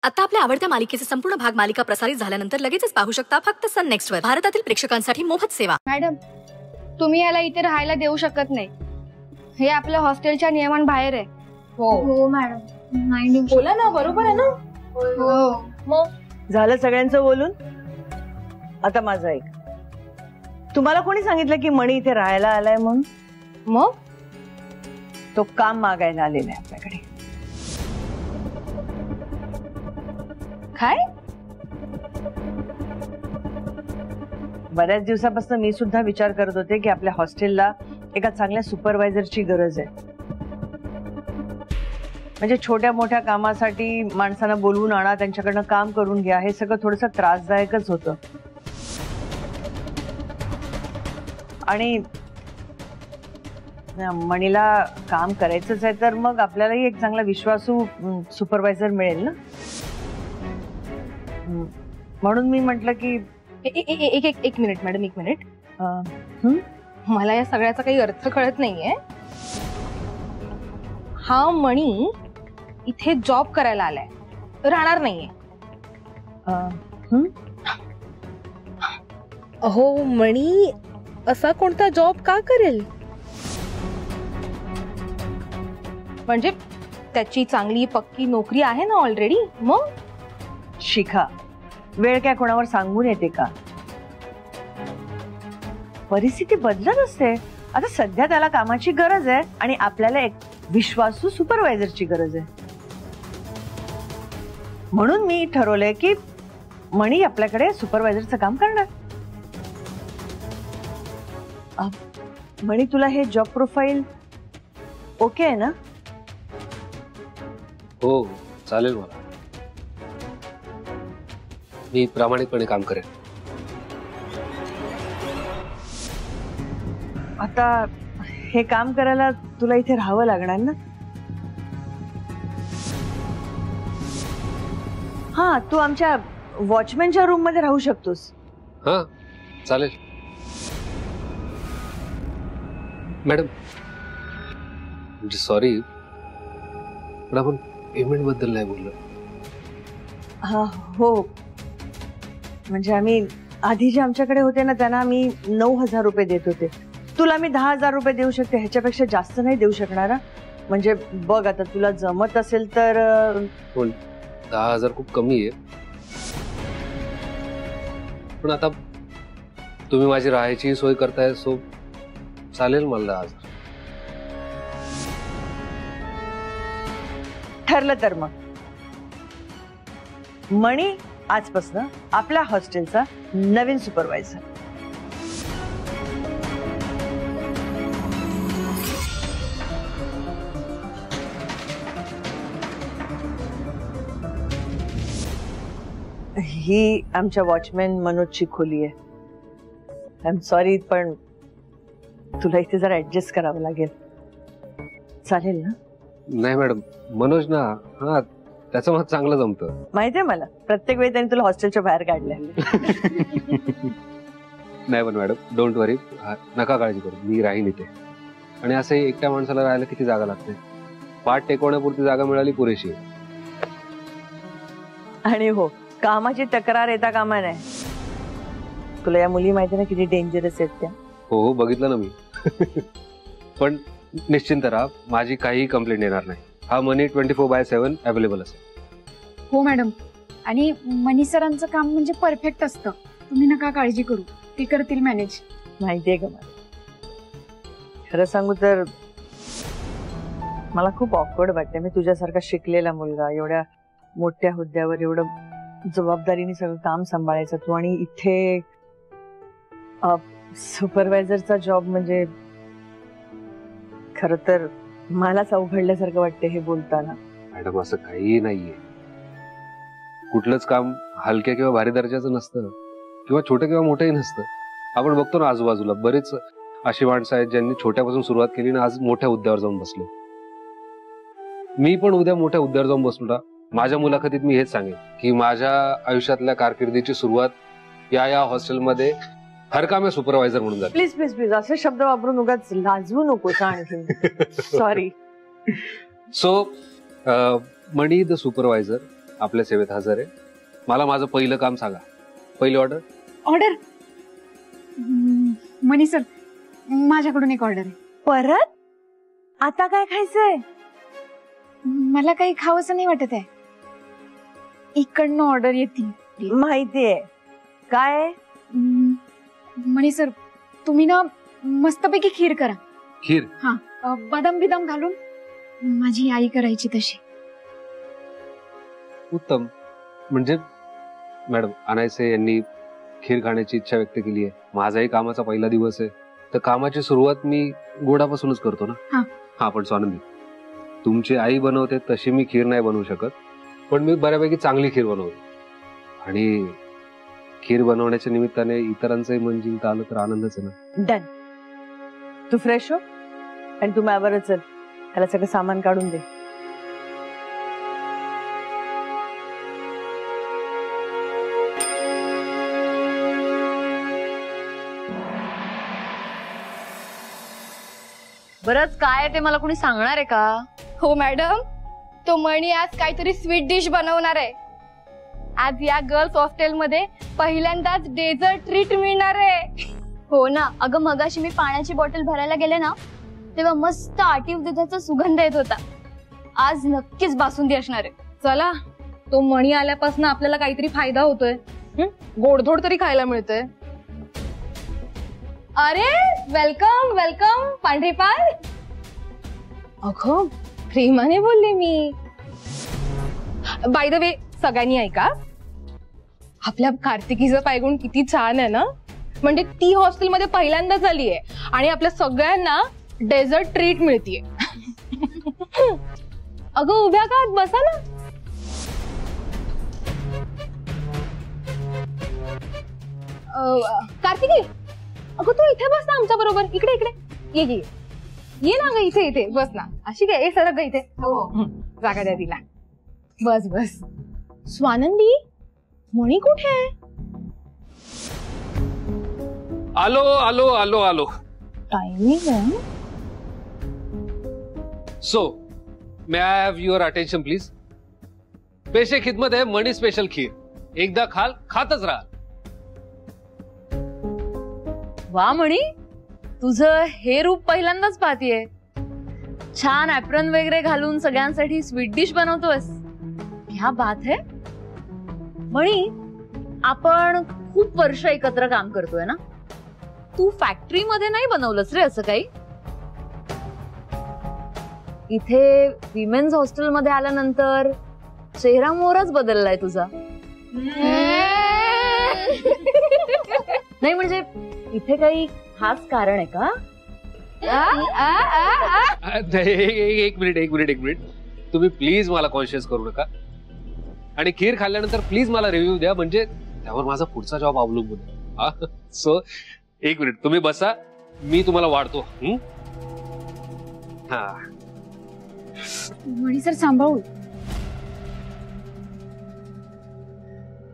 आता आपल्या आवडत्या मालिकेचे संपूर्ण भाग मालिका प्रसारित झाल्यानंतर लगेचच पाहू शकता फक्त सन नेक्स्ट वर. भारतातील प्रेक्षकांसाठी मोफत सेवा. मॅडम, तुम्ही याला इथे राहायला देऊ शकत नाही. हे आपल्या हॉस्टेलच्या नियमांबाहेर आहे. हो मॅडम. नाही बोला ना, बरोबर आहे ना. हो. मग झालं सगळ्यांचं बोलून. आता माझं ऐक. तुम्हाला कोणी सांगितलं की मणी इथे राहायला आलाय म्हणून? मग तो काम मागायला आलेला आहे आपल्याकडे. काय? बऱ्याच दिवसापासून मी सुद्धा विचार करत होते की आपल्या हॉस्टेलला एका चांगल्या सुपरवायझरची गरज आहे. म्हणजे छोट्या मोठ्या कामासाठी माणसांना बोलवून आणा, त्यांच्याकडनं काम करून घ्या, हे सगळं थोडंसं त्रासदायकच होतं. आणि मणीला काम करायचंच आहे तर मग आपल्यालाही एक चांगला विश्वासू सुपरवायझर मिळेल ना. म्हणून मी म्हटलं की एक मिनिट मॅडम, एक मिनिट. मला या सगळ्याचा काही अर्थ कळत नाहीये. हा मणी इथे जॉब करायला आलाय, राहणार नाहीये. अहो, मणी असा कोणता जॉब का करेल? म्हणजे त्याची चांगली पक्की नोकरी आहे ना ऑलरेडी. मग शिखा, वेळ काय कोणावर सांगून येते का? परिस्थिती बदलत असते. आता सध्या त्याला कामाची गरज आहे आणि आपल्याला एक विश्वासू सुपरवायझरची गरज आहे. म्हणून मी ठरवलंय की मणी आपल्याकडे सुपरवायझरचं काम करणार. मणी, तुला हे जॉब प्रोफाईल ओके आहे ना? हो, चालेल. मला मी प्रामाणिकपणे काम करेन. आता हे काम करायला तुला इथे राहावं लागणार ना? हा, तू आमच्या वॉचमॅनच्या रूम मध्ये राहू शकतोस. हा, चालेल. मॅडम, सॉरी, पण आपण पेमेंट बद्दल नाही बोललो. हा, हो. म्हणजे आम्ही आधी जे आमच्याकडे होते ना त्यांना आम्ही 9,000 रुपये देत होते. तुला मी 10,000 रुपये देऊ शकते, ह्याच्यापेक्षा जास्त नाही देऊ शकणार. म्हणजे बघ, आता तुला जमत असेल तर. 10,000 खूप कमी आहे, पण आता तुम्ही माझी राहायची सोय करताय, सो चालेल मला 10,000. ठरलं तर मग मणी आजपासून आपल्या हॉस्टेलचा नवीन सुपरवायझर. ही आमच्या वॉचमॅन मनोजची खोली आहे. आय एम सॉरी, पण तुला इथे जरा ऍडजस्ट करावं लागेल. चालेल ना? नाही मॅडम, मनोज ना, हा, त्याचं मला चांगलं जमतं. माहितीये मला, प्रत्येक वेळी त्यांनी तुला हॉस्टेलच्या बाहेर काढलंय. नाही पण मॅडम, डोंट वरी, नका काळजी करू, मी राहीन इथे. आणि असं एकट्या माणसाला राहायला किती जागा लागते? पाठ टेकवण्यापुरती जागा मिळाली पुरेशी आहे. आणि हो, कामाची तक्रार येता कामा नाही. तुला या मुली माहिती ना किती डेंजरस आहेत त्या? हो हो, बघितलं ना मी. पण निश्चिंत राहा, माझी काही कंप्लेंट येणार नाही. हा मनी 24/7 अवेलेबल असेल. हो मॅडम, आणि मनी सरांचं काम म्हणजे परफेक्ट असतं. तुम्ही नका काळजी करू, ते करतील मॅनेज. माहितीये का मला, खरं सांगू तर मला खूप ऑकवर्ड वाटते. मी तुझ्यासारखा शिकलेला मुलगा, एवढ्या मोठ्या हुद्द्यावर, एवढं जबाबदारीने सगळं काम सांभाळायचं तू, आणि इथे सुपरवायझरचा जॉब म्हणजे खरं तर मलाच अवघडल्यासारखं वाटतं हे बोलताना. मॅडम, असं काही नाहीये. कुठलंच काम हलक्या किंवा भारी दर्जाचं नसतं, किंवा छोटं किंवा मोठंही नसतं. आपण बघतो ना आजूबाजूला बरेच अशी माणसं आहेत ज्यांनी छोट्यापासून सुरुवात केली ना आज मोठ्या हुद्द्यावर जाऊन बसले. मी पण उद्या मोठ्या हुद्द्यावर जाऊन बसलो ना, माझ्या मुलाखतीत मी हेच सांगेन की माझ्या आयुष्यातल्या कारकिर्दीची सुरुवात या हॉस्टेलमध्ये हरकामे सुपरवायझर म्हणून झाली. प्लीज प्लीज प्लीज असे शब्द वापरून उगाच लाजवू नकोस आणखी. सॉरी. सो मणी द सुपरवायझर आपल्या सेवेत हजर आहे. मला माझं पहिलं काम सांगा. पहिली ऑर्डर. ऑर्डर मनी सर, माझ्याकडून एक ऑर्डर आहे. परत? आता काय खायचंय? मला काही खावंसं नाही वाटत आहे. इकडनं ऑर्डर येते. माहितीये काय? मनी सर, तुम्ही ना मस्तपैकी खीर करा. खीर? हा, बदाम बिदाम घालून माझी आई करायची तशी. उत्तम. म्हणजे मॅडम, अनायसे यांनी खीर खाण्याची इच्छा व्यक्त केली आहे. माझाही कामाचा पहिला दिवस आहे, तर कामाची सुरुवात मी गोडापासूनच करतो ना. हा, पण स्वानंदी, तुमची आई बनवते तशी मी खीर नाही बनवू शकत, पण मी बऱ्यापैकी चांगली खीर बनवतो. आणि खीर बनवण्याच्या निमित्ताने इतरांचंही मन जिंकता आलं तर आनंदच आहे ना. डन. तू फ्रेश हो आणि तू माझ्यावर चल. त्याला सगळं सामान काढून दे. बरंच काय ते मला कोणी सांगणार आहे का? हो मॅडम, तो मणी आज काहीतरी स्वीट डिश बनवणार आहे. आज या गर्ल्स हॉस्टेलमध्ये पहिल्यांदाच डेझर्ट ट्रीट मिळणार आहे. हो ना. अगं मगाशी मी पाण्याची बॉटल भरायला गेले ना, तेव्हा मस्त आटीव दुधाचा सुगंध येत होता. आज नक्कीच बासुंदी असणार आहे. चला, तो मणी आल्यापासून आपल्याला काहीतरी फायदा होतोय. गोडधोड तरी खायला मिळतंय. अरे वेलकम वेलकम पांढरी पाल. अगं प्रेमाने बोलले मी. बाय द वे, सगळ्यांनी ऐका, आपल्या कार्तिकीचं पायगुण किती छान आहे ना. म्हणजे ती हॉस्टेलमध्ये पहिल्यांदाच आली आहे आणि आपल्या सगळ्यांना डेझर्ट ट्रीट मिळतीये. अगं उभ्या का, बसा ना. कार्तिकी, अगं तू इथे बस ना आमच्या बरोबर. इकडे इकडे ये ये ये ना ग, इथे इथे बस ना. अशी काय, ए सरक ग इथे. हो, जागा द्या तिला. बस बस. स्वानंदी, मणी कुठे आहे? आलो आलो आलो आलो. टायमिंग आहे. So may I have your attention please. पेशे खिदमत आहे मणी स्पेशल खीर. एकदा खाल, खातच राहा. वा मणी, तुझं हे रूप पहिल्यांदाच पाहतीये. छान ऍप्रन वगैरे घालून सगळ्यांसाठी स्वीट डिश बनवतोस. क्या बात है. मणी, आपण खूप वर्ष एकत्र काम करतोय ना. तू फॅक्टरी मध्ये नाही बनवलंस रे असं काही? इथे विमेन्स हॉस्टेल मध्ये आल्यानंतर चेहरा मोहराच बदललाय तुझा. नाही म्हणजे इथे काही खास कारण आहे का? एक मिनिट. तुम्ही प्लीज मला कॉन्शियस करू नका. आणि खीर खाल्ल्यानंतर प्लीज मला रिव्ह्यू द्या, म्हणजे त्यावर माझा पुढचा जॉब अवलंबून आहे. सो एक मिनिट तुम्ही बसा, मी तुम्हाला वाढतो. हा मणी सर सांभाळून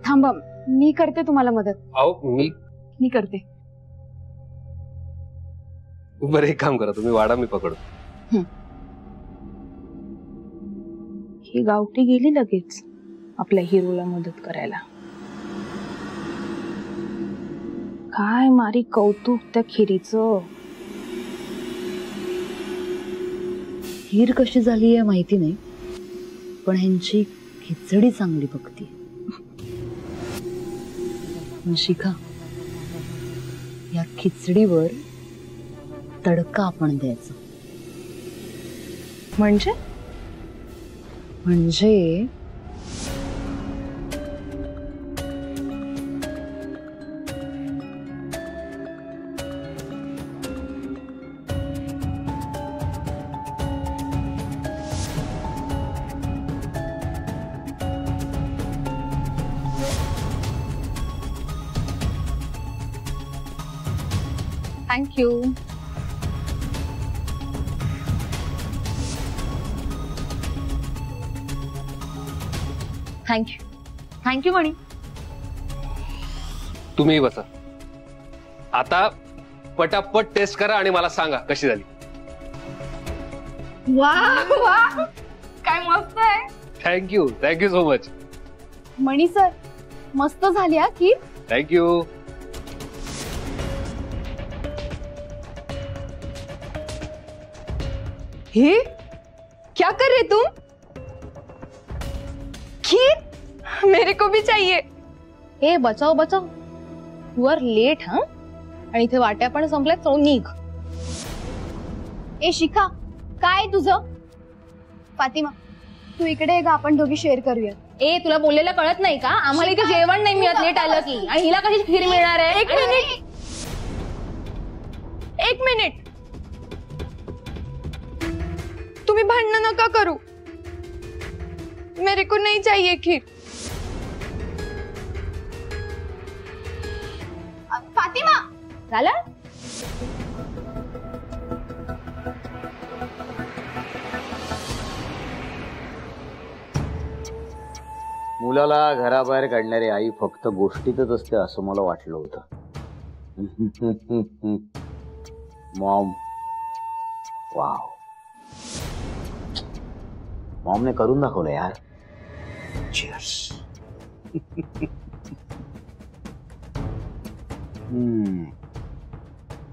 थांबा, मी करते तुम्हाला मदत. अहो मी करते. बरं, एक काम करा, तुम्ही वाढा, मी पकडतो. ही गावठी गेली लगेच आपल्या हिरोला मदत करायला. काय मारी कौतुक त्या खिरीचं. खीर कशी झाली आहे माहिती नाही, पण ह्यांची खिचडी चांगली बघती. शिखा, या खिचडीवर तडका आपण द्यायचा. म्हणजे थँक्यू. थँक्यू मणी. तुम्ही बसा. आता पटापट टेस्ट करा आणि मला सांगा कशी झाली. वा वा, काय मस्त आहे. Thank you so much. मणी सर मस्त झाली हा खीर. थँक्यू. हे क्या कर रहे तुम? खीर मेरे को भी चाहिए. ए बचाओ बचाओ, यू आर लेट. हा आणि इथे वाट्या पण संपल्यात, तो निघ. ए शिखा, काय तुझं? फातिमा तू इकडे ये ग, आपण दोघी शेअर करूया. ए तुला बोललेलं कळत नाही का? आम्हाला इथे जेवण नाही मिळत लेट आलं की, आणि हिला कशी खीर मिळणार आहे? एक मिनिट, तुम्ही भांडण नका करू. मेरे को नहीं चाहिए खीर. फातिमा झालं? मुलाला घराबाहेर काढणारी आई फक्त गोष्टीतच असते असं मला वाटलं होतं. मॉम, वाव, मॉमने करून दाखवलं यार. Cheers.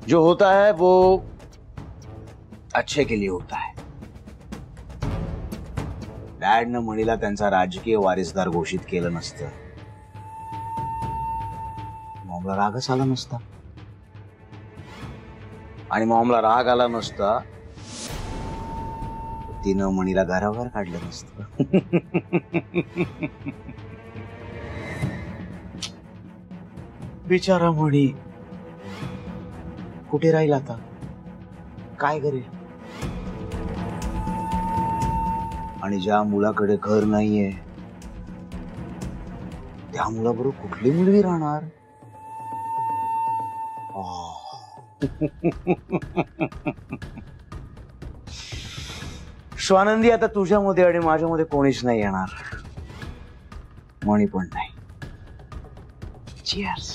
जो होता है वो अच्छे के लिए होता है. डॅडनं मणीला त्यांचा राजकीय वारिसदार घोषित केलं नसतं, मॉमला रागच आला नसता. आणि मॉमला राग आला नसता, तिनं मणीला घराबाहेर काढलं नसतं. बिचारा मणी कुठे राहील आता, काय करेल? आणि ज्या मुलाकडे घर नाहीये त्या मुलाबरोबर कुठली मुलगी राहणार? स्वानंदी, आता तुझ्यामध्ये आणि माझ्यामध्ये कोणीच नाही येणार, मणी पण नाही. Cheers.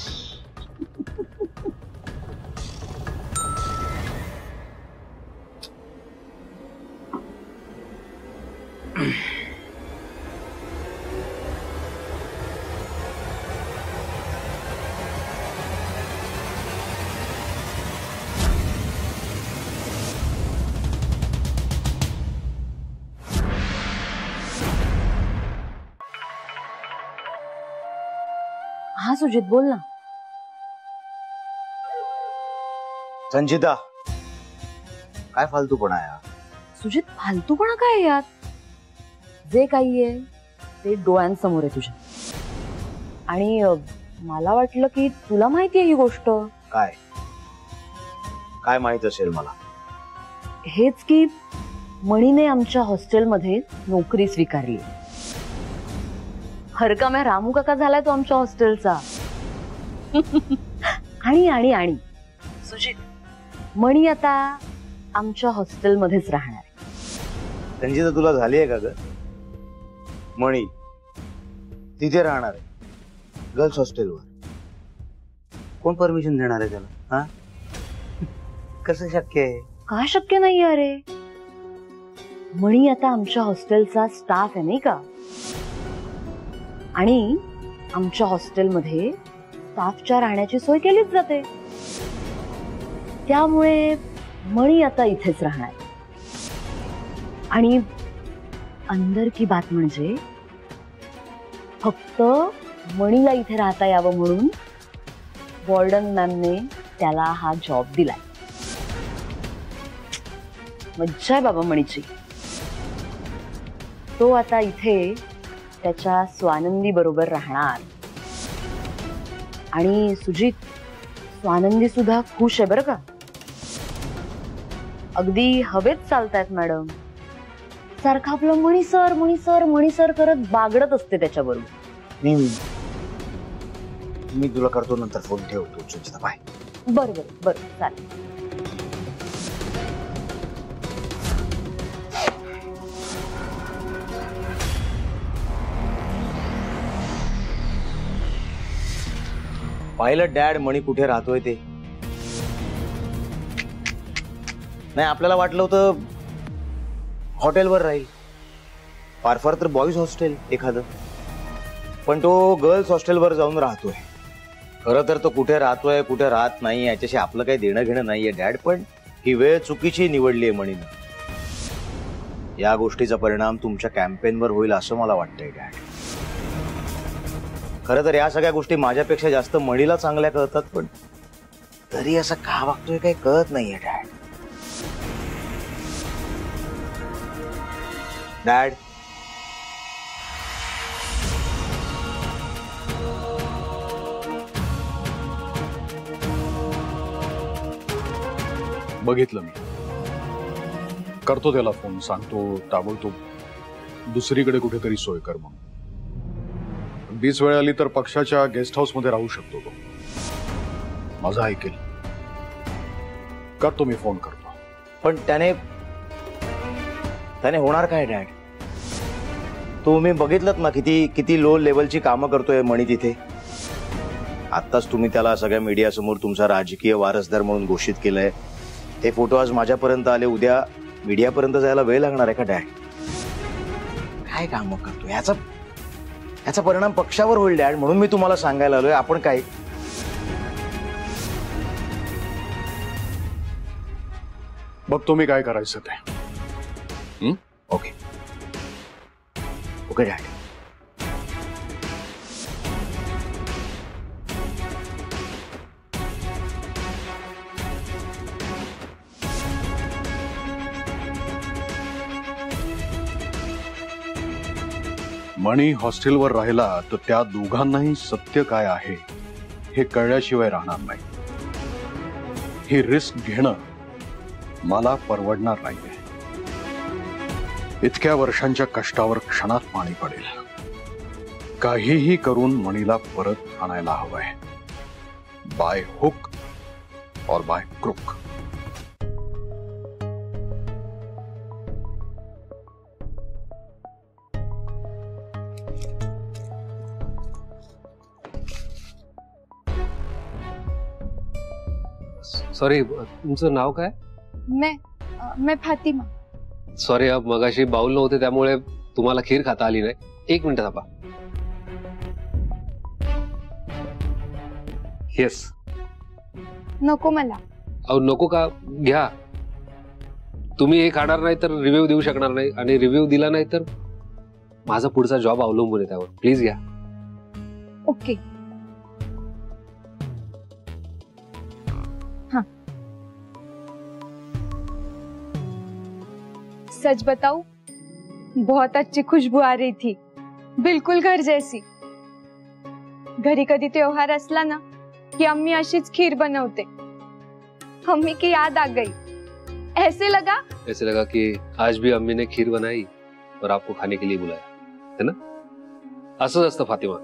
हा सुजित बोल ना. संचिता, काय फालतूपणा आहे? सुजित फालतूपणा काय यात? जे काही आहे ते डोळ्यांसमोर आहे तुझ्या, आणि मला वाटलं की तुला माहिती आहे ही गोष्ट. काय काय माहित असेल मला? हेच की मणीने आमच्या हॉस्टेलमध्ये नोकरी स्वीकारली. हरकाम्या रामू काका झालाय तो आमच्या हॉस्टेलचा. आणि आणि आणि सुजित, मणी आता आमच्या हॉस्टेलमध्येच राहणार आहे. संचिता, तुला झाली आहे का ग? मणी तिथे राहणार आहे गर्ल्स हॉस्टेलवर. कोण परमिशन देणार आहे त्याला? हा, कसं शक्य आहे? का शक्य नाही अरे? मणी आता आमच्या हॉस्टेलचा स्टाफ आहे नाही का, आणि आमच्या हॉस्टेलमध्ये स्टाफच्या राहण्याची सोय केलीच जाते. त्यामुळे मणी आता इथेच राहणार. आणि अंदर की बात म्हणजे फक्त मणीला इथे राहता यावं म्हणून वॉर्डन मॅमने त्याला हा जॉब दिलाय. मज्जा आहे बाबा मणीची. तो आता इथे त्याच्या स्वानंदी बरोबर राहणार. आणि सुजित, स्वानंदी सुद्धा खुश आहे बरं का. अगदी हवेत चालतायत मॅडम. सारखं आपलं मणी सर मणी सर मणी सर करत बागडत असते त्याच्याबरोबर. मी तुला करतो नंतर फोन. ठेवतो संचिता, बाय. बरं बरं बरं चालेल. पाहिलं डॅड मणी कुठे राहतोय ते? नाही, आपल्याला वाटलं होतं हॉटेलवर राहील, फार फार तर बॉईज हॉस्टेल एखादं. पण तो गर्ल्स हॉस्टेलवर जाऊन राहतोय. खरं तर तो कुठे राहतोय कुठे राहत नाही याच्याशी आपलं काही देणं घेणं नाहीये डॅड, पण ही वेळ चुकीची निवडली आहे मणीनं. या गोष्टीचा परिणाम तुमच्या कॅम्पेनवर होईल असं मला वाटतंय डॅड. खरं तर या सगळ्या गोष्टी माझ्यापेक्षा जास्त मणीला चांगल्या कळतात, पण तरी असं का वागतोय काही कळत नाहीये डॅड. डॅड बघितलं मी, करतो त्याला फोन, सांगतो ताबडतोब दुसरीकडे कुठेतरी सोय कर म्हणून. 20 वेळ आली तर पक्षाच्या गेस्ट हाऊस मध्ये राहू शकतो तो. माझं ऐकेल. करतो मी, फोन करतो. पण त्याने होणार काय डॅड? तुम्ही बघितलं ना किती किती लो लेवलची कामं करतोय मणी तिथे. आत्ताच तुम्ही त्याला सगळ्या मीडिया समोर तुमचा राजकीय वारसदार म्हणून घोषित केलंय. ते फोटो आज माझ्यापर्यंत आले, उद्या मीडियापर्यंत जायला वेळ लागणार आहे का डॅड? काय काम करतो याचा परिणाम पक्षावर होईल डॅड. म्हणून मी तुम्हाला सांगायला आलोय, आपण काय बघतो मी काय करायचं ते. Okay okay dad. मणी हॉस्टेलवर राहिला तर त्या दोघांनाही सत्य काय आहे हे कळल्याशिवाय राहणार नाही. ही रिस्क घेणं मला परवडणार नाहीये. इतक्या वर्षांच्या कष्टावर क्षणात पाणी पडेल. काहीही करून मणीला परत आणायला हवंय, बाय हुक और बाय क्रुक. सॉरी, तुमचं नाव काय? मैं फातिमा. सॉरी, मगाशी बाउल नव्हते त्यामुळे तुम्हाला खीर खाता आली नाही. 1 मिनिट थांबा. येस. नको मला. अहो नको का? घ्या. तुम्ही हे खाणार नाही तर रिव्ह्यू देऊ शकणार नाही, आणि रिव्ह्यू दिला नाही तर माझा पुढचा जॉब अवलंबून आहे त्यावर. प्लीज घ्या. ओके. हाँ. सच बताऊं, बहुत अच्छी खुशबू आ रही थी, बिल्कुल घर जैसी. घरी कधी त्योहार असला ना कि अम्मी अशीच खीर बनवते. अम्मी की याद आ गई. ऐसे लगा कि आज भी अम्मी ने खीर बनाई और आपको खाने के लिए बुलाया, है ना? असंच असतं फातिमा.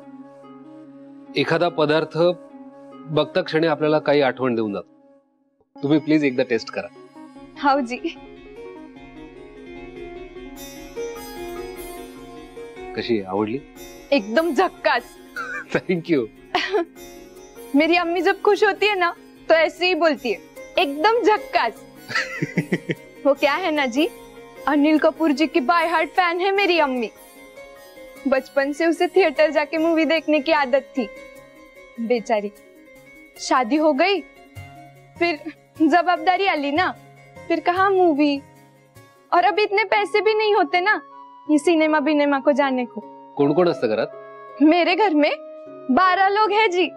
एखादा पदार्थ बघता क्षणी आपल्याला काही आठवण देऊन जातो. तुम्ही प्लीज एकदा टेस्ट करा. हाँ जी. कशी आवडली? एकदम झक्कास. Thank you. मेरी अम्मी जब खुश होती है ना तो ऐसे ही बोलती है, एकदम झक्कास. वो क्या है ना जी, अनिल कपूर जी की बाय हार्ट फैन है मेरी अम्मी. बचपन से उसे थिएटर जाके मूवी देखने की आदत थी. बेचारी शादी हो गई, फिर जवाबदारी आली ना, फिर कहाँ मूवी, और अब इतने पैसे भी नहीं होते ना ये सिनेमा बिनेमा को जाने को. कौन कौन असतं घरात? मेरे घर में 12 लोग हैं जी.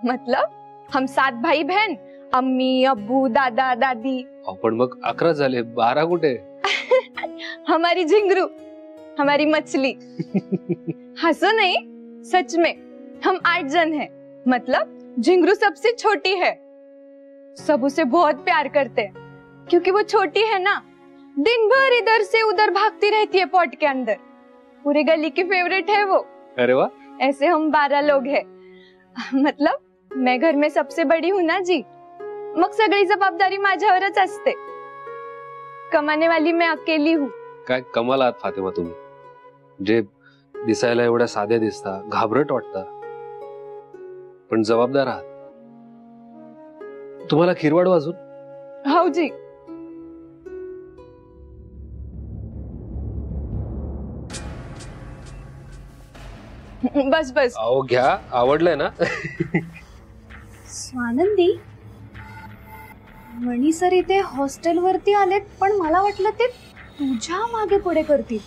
मतलब हम 7 भाई बहन, अम्मी अब्बू दादा दादी. पण मग 11 झाले, 12 कुठे? हमारी झिंगरू, हमारी मछली. हंसो नहीं, सच में हम 8 जन हैं. मतलब झिंगरू सबसे छोटी है. सब उसे बहुत प्यार करते हैं क्योंकि वो छोटी है ना. दिन भर इधर से उधर भागती रहती है पॉट के अंदर. पूरी गली की फेवरेट है वो. अरे वाह. ऐसे हम 12 लोग हैं. मतलब मैं घर में सबसे बड़ी हूँ ना जी, मग सगळी जबाबदारी माझ्यावरच असते. कमाने वाली मैं अकेली हूँ. काय कमाल आहात फातिमा तुम्ही. जे दिसायला एवढ्या साध्या दिसता, घाबरट वाटता, पण जबाबदार आहात. तुम्हाला खीरवाड वाजून? हो जी. बस बस. अहो घ्या, आवडलंय ना? स्वानंदी, मणी सर इथे हॉस्टेलवरती आलेत, पण मला वाटलं ते तुझ्या मागे पुढे करतील.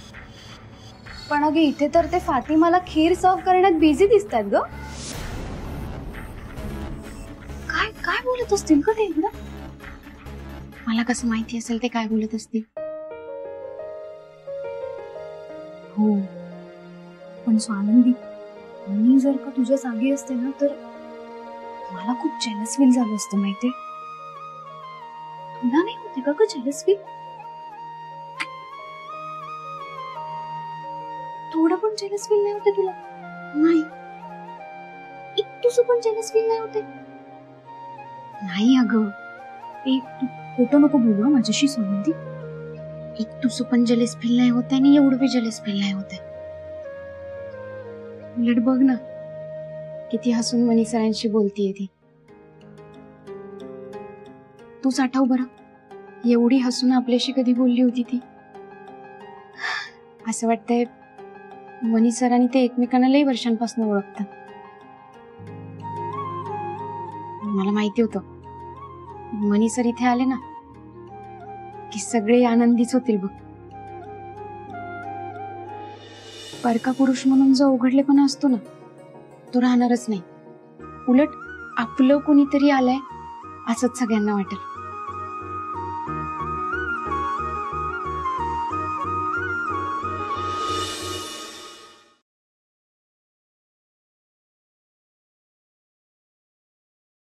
पण अगे इथे तर ते फातिमाला खीर सर्व करण्यात बिझी दिसतात ग. काय काय बोलत असतील का ते एवढं? मला कसं माहिती असेल ते काय बोलत असतील? हो, पण स्वानंदी, मी जर का तुझ्या जागी असते ना तर मला खूप जेलस फील झालं असतं माहितीये. तुला नाही होते का ग जेलस फील? थोडं पण जेलस फील नाही होते तुला? नाही, एक तुझं पण जेलस फील नाही होते? नाही अगं, तू खोटं नको बोलू माझ्याशी स्वानंदी. एक तुझं पण जेलस फील नाही होत आणि एवढं बी जेलस फील नाही होत. उलट बघ ना किती हसून मनी सरांशी बोलतीये ती. तूच आठव बरं, एवढी हसून आपल्याशी कधी बोलली होती ती? असं वाटतंय मनी सरांनी ते एकमेकांना लई वर्षांपासून ओळखतात. मला माहिती होतं मनी सर इथे आले ना की सगळे आनंदीच होतील बघ. परका पुरुष म्हणून जो उघडलेपणा असतो ना तो राहणारच नाही. उलट आपलं कोणीतरी आलंय असंच सगळ्यांना वाटेल.